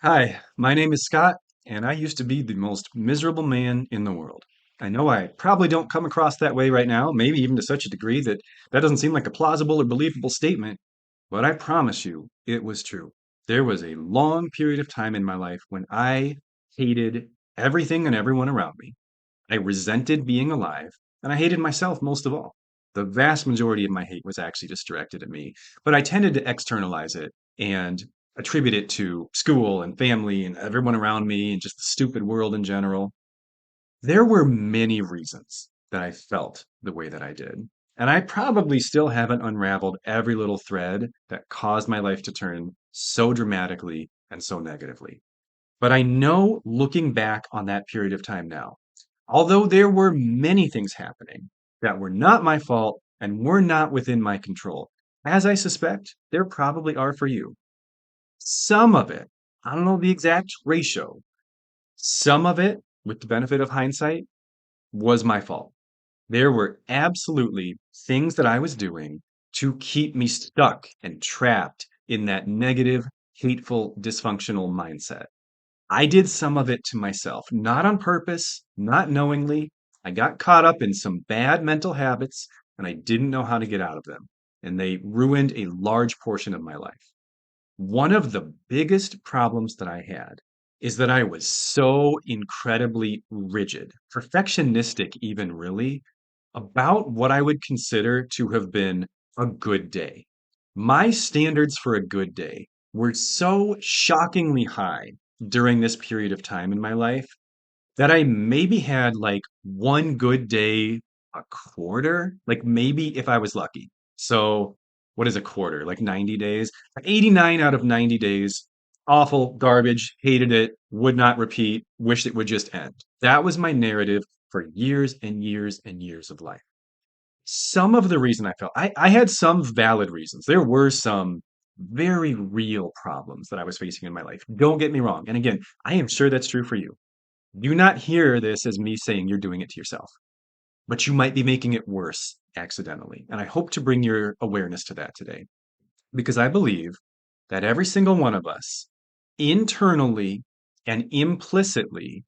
Hi, my name is Scott, and I used to be the most miserable man in the world. I know I probably don't come across that way right now, maybe even to such a degree that that doesn't seem like a plausible or believable statement, but I promise you it was true. There was a long period of time in my life when I hated everything and everyone around me. I resented being alive, and I hated myself most of all. The vast majority of my hate was actually just directed at me, but I tended to externalize it and attribute it to school and family and everyone around me and just the stupid world in general. There were many reasons that I felt the way that I did, and I probably still haven't unraveled every little thread that caused my life to turn so dramatically and so negatively. But I know looking back on that period of time now, although there were many things happening that were not my fault and were not within my control, as I suspect there probably are for you. Some of it, I don't know the exact ratio, some of it, with the benefit of hindsight, was my fault. There were absolutely things that I was doing to keep me stuck and trapped in that negative, hateful, dysfunctional mindset. I did some of it to myself, not on purpose, not knowingly. I got caught up in some bad mental habits and I didn't know how to get out of them. And they ruined a large portion of my life. One of the biggest problems that I had is that I was so incredibly rigid, perfectionistic, even really, about what I would consider to have been a good day. My standards for a good day were so shockingly high during this period of time in my life that I maybe had like one good day a quarter, like maybe if I was lucky. So, what is a quarter? Like 90 days? 89 out of 90 days, awful, garbage, hated it, would not repeat, wish it would just end. That was my narrative for years and years and years of life. Some of the reason I had some valid reasons. There were some very real problems that I was facing in my life. Don't get me wrong. And again, I am sure that's true for you. Do not hear this as me saying you're doing it to yourself, but you might be making it worse accidentally. And I hope to bring your awareness to that today because I believe that every single one of us, internally and implicitly,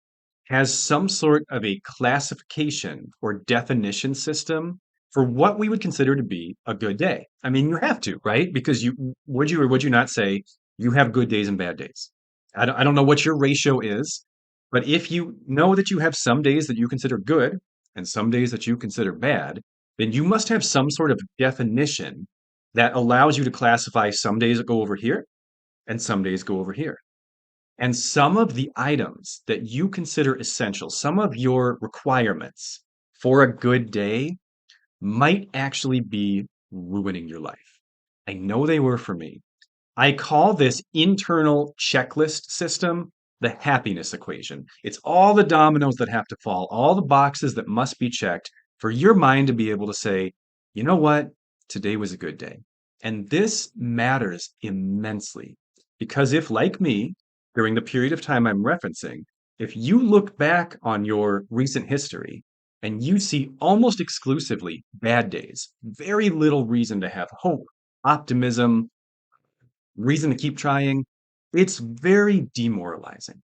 has some sort of a classification or definition system for what we would consider to be a good day. I mean, you have to, right? Because you would you or would you not say you have good days and bad days? I don't know what your ratio is, but if you know that you have some days that you consider good and some days that you consider bad, then you must have some sort of definition that allows you to classify some days that go over here and some days go over here. And some of the items that you consider essential, some of your requirements for a good day might actually be ruining your life. I know they were for me. I call this internal checklist system the happiness equation. It's all the dominoes that have to fall, all the boxes that must be checked for your mind to be able to say, you know what? Today was a good day. And this matters immensely because if, like me, during the period of time I'm referencing, if you look back on your recent history and you see almost exclusively bad days, very little reason to have hope, optimism, reason to keep trying, it's very demoralizing.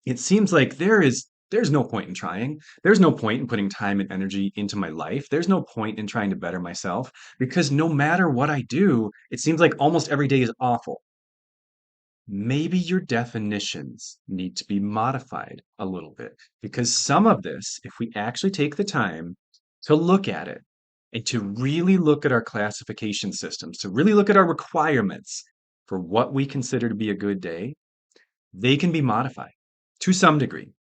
It seems like there's no point in trying. There's no point in putting time and energy into my life. There's no point in trying to better myself because no matter what I do, it seems like almost every day is awful. Maybe your definitions need to be modified a little bit because some of this, if we actually take the time to look at it and to really look at our classification systems, to really look at our requirements for what we consider to be a good day, they can be modified to some degree.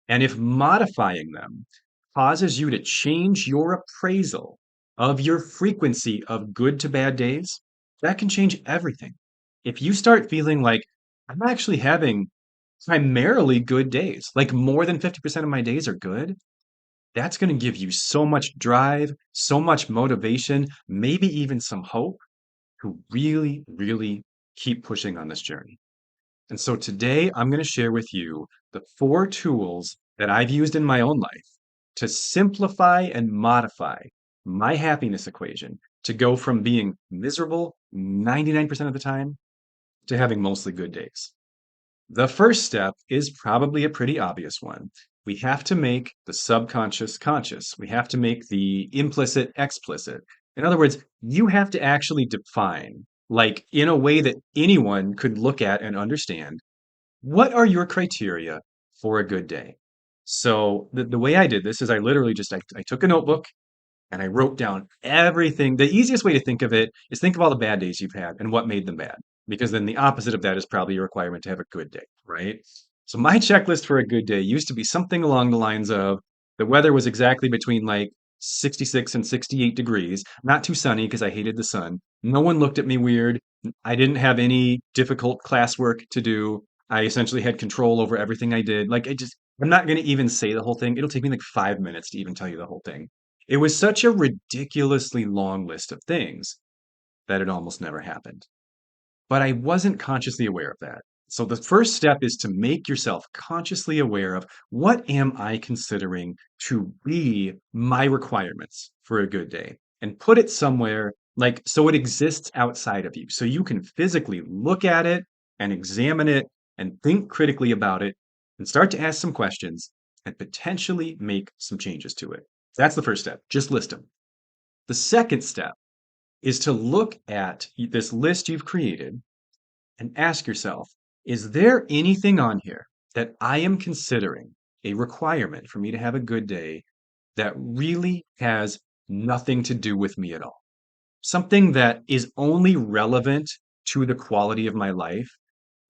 And if modifying them causes you to change your appraisal of your frequency of good to bad days, that can change everything. If you start feeling like I'm actually having primarily good days, like more than 50% of my days are good, that's going to give you so much drive, so much motivation, maybe even some hope to really, really keep pushing on this journey. And so today I'm going to share with you the four tools that I've used in my own life to simplify and modify my happiness equation to go from being miserable 99% of the time to having mostly good days. The first step is probably a pretty obvious one. We have to make the subconscious conscious. We have to make the implicit explicit. In other words, you have to actually define, like in a way that anyone could look at and understand, what are your criteria for a good day? So the way I did this is I literally just I took a notebook and I wrote down everything. The easiest way to think of it is think of all the bad days you've had and what made them bad. Because then the opposite of that is probably a requirement to have a good day, right? So my checklist for a good day used to be something along the lines of the weather was exactly between like 66 and 68 degrees, not too sunny because I hated the sun. No one looked at me weird. I didn't have any difficult classwork to do. I essentially had control over everything I did. I'm not going to even say the whole thing. It'll take me like 5 minutes to even tell you the whole thing. It was such a ridiculously long list of things that it almost never happened. But I wasn't consciously aware of that. So the first step is to make yourself consciously aware of what am I considering to be my requirements for a good day and put it somewhere like so it exists outside of you. So you can physically look at it and examine it and think critically about it and start to ask some questions and potentially make some changes to it. That's the first step. Just list them. The second step is to look at this list you've created and ask yourself, is there anything on here that I am considering a requirement for me to have a good day that really has nothing to do with me at all? Something that is only relevant to the quality of my life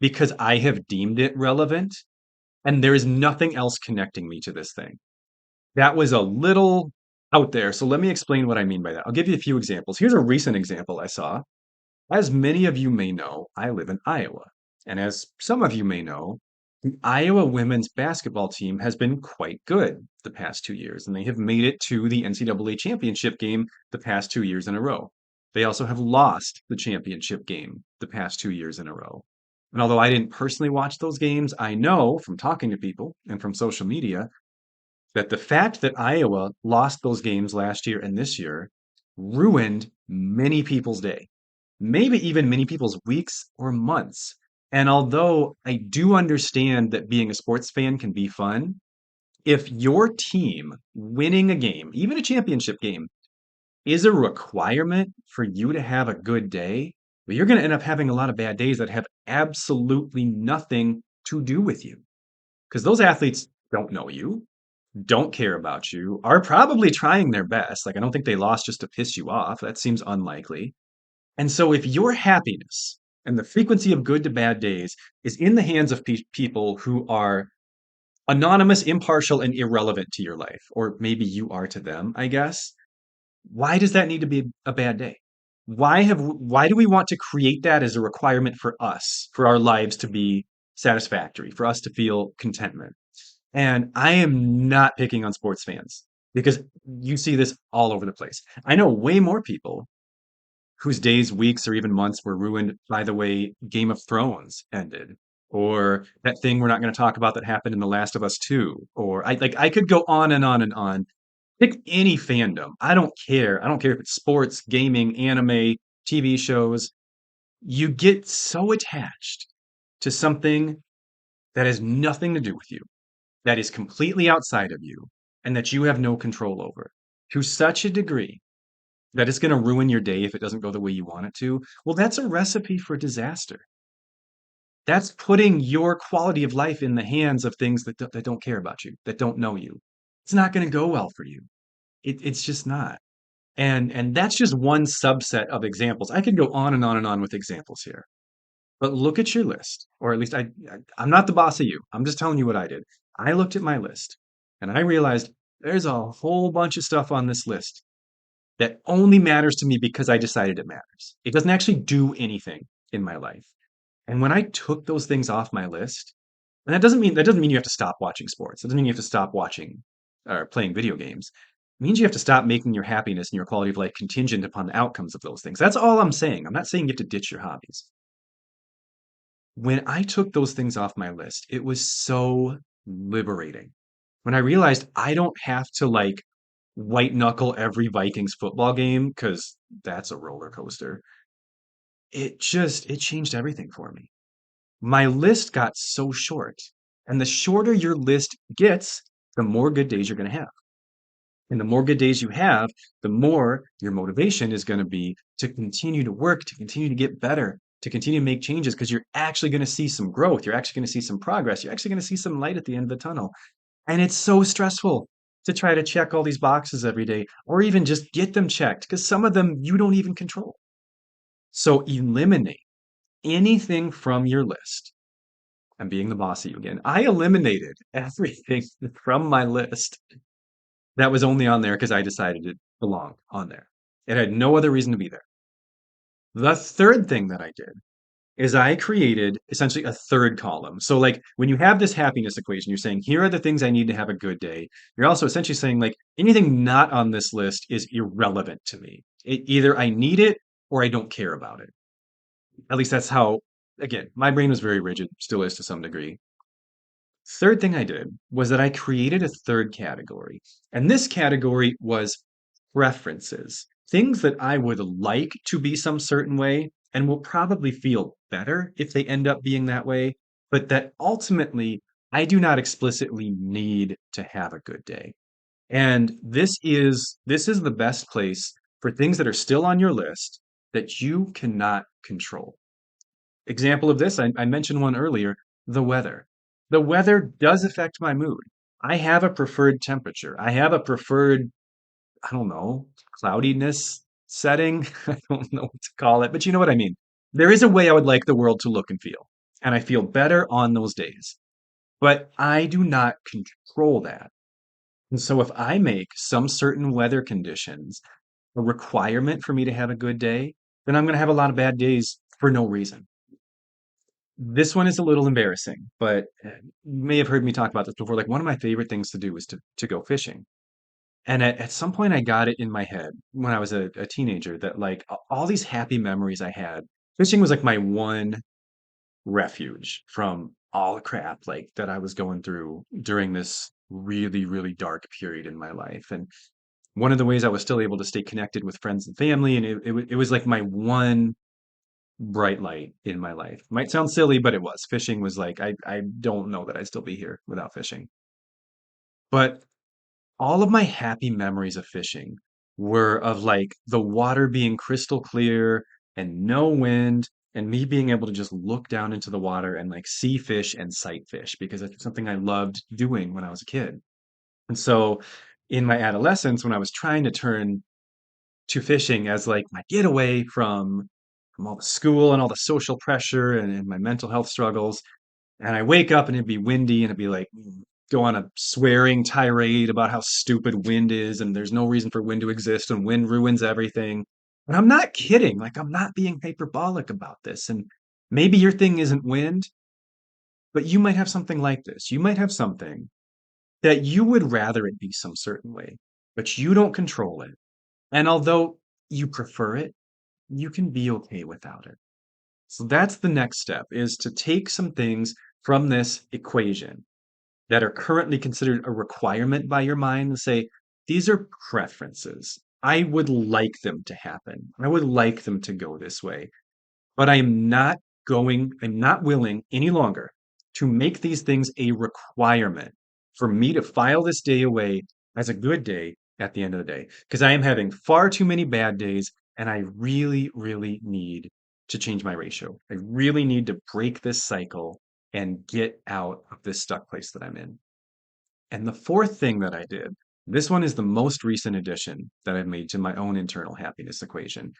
because I have deemed it relevant and there is nothing else connecting me to this thing. That was a little out there. So let me explain what I mean by that. I'll give you a few examples. Here's a recent example I saw. As many of you may know, I live in Iowa. And as some of you may know, the Iowa women's basketball team has been quite good the past 2 years, and they have made it to the NCAA championship game the past 2 years in a row. They also have lost the championship game the past 2 years in a row. And although I didn't personally watch those games, I know from talking to people and from social media that the fact that Iowa lost those games last year and this year ruined many people's day, maybe even many people's weeks or months. And although I do understand that being a sports fan can be fun, if your team winning a game, even a championship game, is a requirement for you to have a good day, well, you're going to end up having a lot of bad days that have absolutely nothing to do with you. Because those athletes don't know you, don't care about you, are probably trying their best. Like, I don't think they lost just to piss you off. That seems unlikely. And so, if your happiness and the frequency of good to bad days is in the hands of people who are anonymous, impartial, and irrelevant to your life, or maybe you are to them, I guess, why does that need to be a bad day? Why do we want to create that as a requirement for us, for our lives to be satisfactory, for us to feel contentment? And I am not picking on sports fans because you see this all over the place. I know way more people whose days, weeks, or even months were ruined by the way Game of Thrones ended, or that thing we're not going to talk about that happened in The Last of Us 2, or I could go on and on and on. Pick any fandom. I don't care. I don't care if it's sports, gaming, anime, TV shows. You get so attached to something that has nothing to do with you, that is completely outside of you, and that you have no control over to such a degree that it's going to ruin your day if it doesn't go the way you want it to. Well, that's a recipe for disaster. That's putting your quality of life in the hands of things that don't care about you, that don't know you. It's not going to go well for you. It's just not. And that's just one subset of examples. I could go on and on and on with examples here. But look at your list, or at least I'm not the boss of you. I'm just telling you what I did. I looked at my list and I realized there's a whole bunch of stuff on this list that only matters to me because I decided it matters. It doesn't actually do anything in my life. And when I took those things off my list, and that doesn't mean you have to stop watching sports. It doesn't mean you have to stop watching or playing video games. It means you have to stop making your happiness and your quality of life contingent upon the outcomes of those things. That's all I'm saying. I'm not saying you have to ditch your hobbies. When I took those things off my list, it was so liberating. When I realized I don't have to like white knuckle every Vikings football game because that's a roller coaster. It changed everything for me. My list got so short. And the shorter your list gets, the more good days you're going to have. And the more good days you have, the more your motivation is going to be to continue to work, to continue to get better, to continue to make changes because you're actually going to see some growth. You're actually going to see some progress. You're actually going to see some light at the end of the tunnel. And it's so stressful to try to check all these boxes every day or even just get them checked because some of them you don't even control. So eliminate anything from your list. I'm being the boss of you again. I eliminated everything from my list that was only on there because I decided it belonged on there. It had no other reason to be there. The third thing that I did is I created essentially a third column. So, like when you have this happiness equation, you're saying, here are the things I need to have a good day. You're also essentially saying, like, anything not on this list is irrelevant to me. Either I need it or I don't care about it. At least that's how, again, my brain was very rigid, still is to some degree. Third thing I did was that I created a third category. And this category was preferences, things that I would like to be some certain way and will probably feel better if they end up being that way, but that ultimately I do not explicitly need to have a good day. And this is the best place for things that are still on your list that you cannot control. Example of this, I mentioned one earlier, the weather. The weather does affect my mood. I have a preferred temperature. I have a preferred, I don't know, cloudiness setting. I don't know what to call it, but you know what I mean. There is a way I would like the world to look and feel, and I feel better on those days. But I do not control that. And so if I make some certain weather conditions a requirement for me to have a good day, then I'm going to have a lot of bad days for no reason. This one is a little embarrassing, but you may have heard me talk about this before. Like one of my favorite things to do is to go fishing. And at some point I got it in my head when I was a teenager that like all these happy memories I had, fishing was like my one refuge from all the crap like that I was going through during this really, really dark period in my life. And one of the ways I was still able to stay connected with friends and family, and it was like my one bright light in my life. Might sound silly, but it was. Fishing was like, I don't know that I'd still be here without fishing. But all of my happy memories of fishing were of like the water being crystal clear and no wind, and me being able to just look down into the water and like see fish and sight fish because it's something I loved doing when I was a kid. And so in my adolescence, when I was trying to turn to fishing as like my getaway from all the school and all the social pressure and my mental health struggles. And I wake up and it'd be windy and it'd be like go on a swearing tirade about how stupid wind is and there's no reason for wind to exist and wind ruins everything. And I'm not kidding. Like I'm not being hyperbolic about this. And maybe your thing isn't wind, but you might have something like this. You might have something that you would rather it be some certain way, but you don't control it. And although you prefer it, you can be okay without it. So that's the next step is to take some things from this equation that are currently considered a requirement by your mind and say, these are preferences. I would like them to happen. I would like them to go this way, but I'm not willing any longer to make these things a requirement for me to file this day away as a good day at the end of the day. Because I am having far too many bad days and I really, really need to change my ratio. I really need to break this cycle and get out of this stuck place that I'm in. And the fourth thing that I did, this one is the most recent addition that I've made to my own internal happiness equation,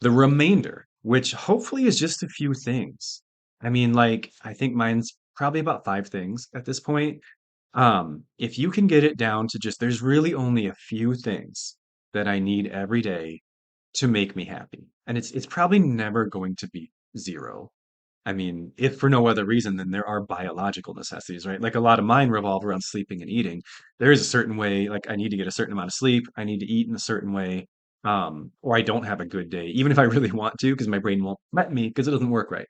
the remainder, which hopefully is just a few things. I mean, like, I think mine's probably about five things at this point. If you can get it down to just, there's really only a few things that I need every day to make me happy. And it's probably never going to be zero. I mean, if for no other reason, then there are biological necessities, right? Like a lot of mine revolve around sleeping and eating. There is a certain way, like I need to get a certain amount of sleep, I need to eat in a certain way, or I don't have a good day, even if I really want to, because my brain won't let me because it doesn't work right.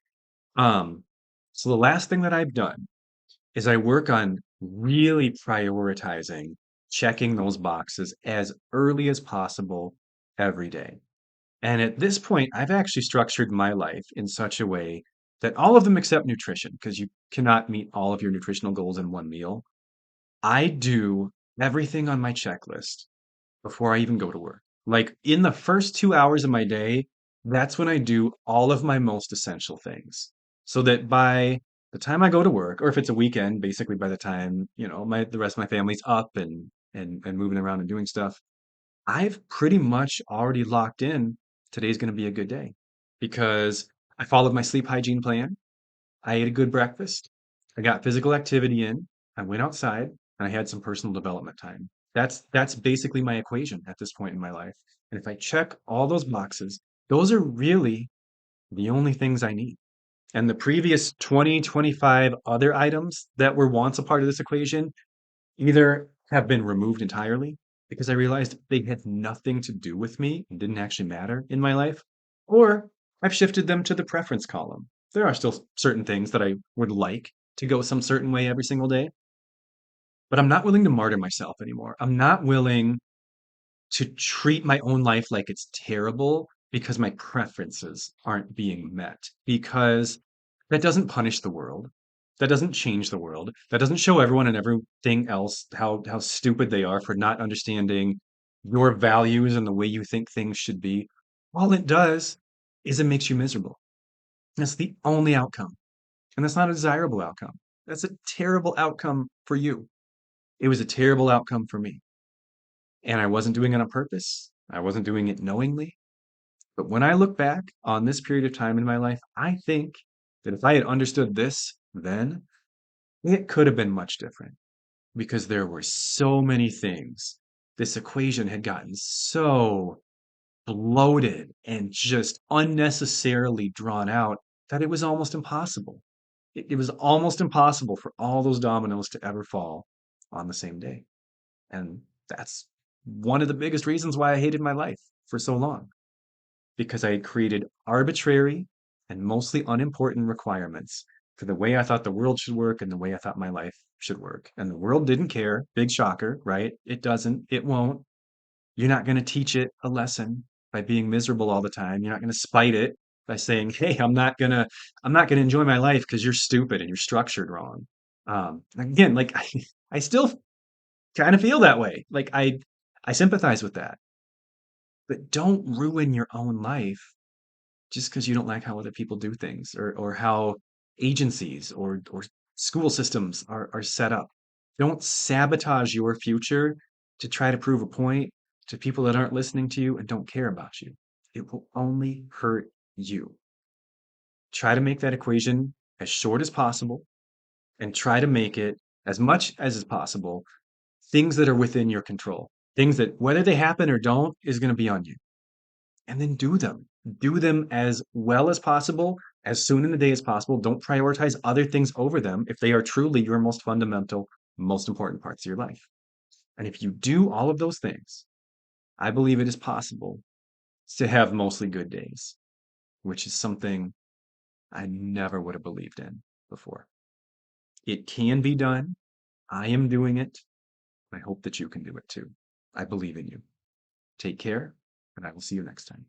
Um, so the last thing that I've done is I work on really prioritizing checking those boxes as early as possible every day. And at this point, I've actually structured my life in such a way that all of them except nutrition, because you cannot meet all of your nutritional goals in one meal. I do everything on my checklist before I even go to work. Like in the first 2 hours of my day, that's when I do all of my most essential things. So that by the time I go to work, or if it's a weekend, basically by the time, the rest of my family's up and moving around and doing stuff, I've pretty much already locked in today's going to be a good day because I followed my sleep hygiene plan. I ate a good breakfast. I got physical activity in. I went outside and I had some personal development time. That's basically my equation at this point in my life. And if I check all those boxes, those are really the only things I need. And the previous 20, 25 other items that were once a part of this equation either have been removed entirely because I realized they had nothing to do with me and didn't actually matter in my life, or I've shifted them to the preference column. There are still certain things that I would like to go some certain way every single day, but I'm not willing to martyr myself anymore. I'm not willing to treat my own life like it's terrible because my preferences aren't being met, because that doesn't punish the world. That doesn't change the world. That doesn't show everyone and everything else how stupid they are for not understanding your values and the way you think things should be. All it does is it makes you miserable. That's the only outcome. And that's not a desirable outcome. That's a terrible outcome for you. It was a terrible outcome for me. And I wasn't doing it on purpose. I wasn't doing it knowingly. But when I look back on this period of time in my life, I think that if I had understood this then, it could have been much different because there were so many things. This equation had gotten so bloated and just unnecessarily drawn out that it was almost impossible. It was almost impossible for all those dominoes to ever fall on the same day. And that's one of the biggest reasons why I hated my life for so long, because I had created arbitrary and mostly unimportant requirements for the way I thought the world should work and the way I thought my life should work. And the world didn't care. Big shocker, right? It doesn't. It won't. You're not going to teach it a lesson by being miserable all the time. You're not going to spite it by saying, "Hey, I'm not gonna enjoy my life because you're stupid and you're structured wrong." Again, like I still kind of feel that way. Like I sympathize with that, but don't ruin your own life just because you don't like how other people do things or how agencies or school systems are set up. Don't sabotage your future to try to prove a point to people that aren't listening to you and don't care about you. It will only hurt you. Try to make that equation as short as possible and try to make it as much as is possible things that are within your control. Things that whether they happen or don't is going to be on you. And then do them. Do them as well as possible, as soon in the day as possible. Don't prioritize other things over them if they are truly your most fundamental, most important parts of your life. And if you do all of those things, I believe it is possible to have mostly good days, which is something I never would have believed in before. It can be done. I am doing it. I hope that you can do it too. I believe in you. Take care, and I will see you next time.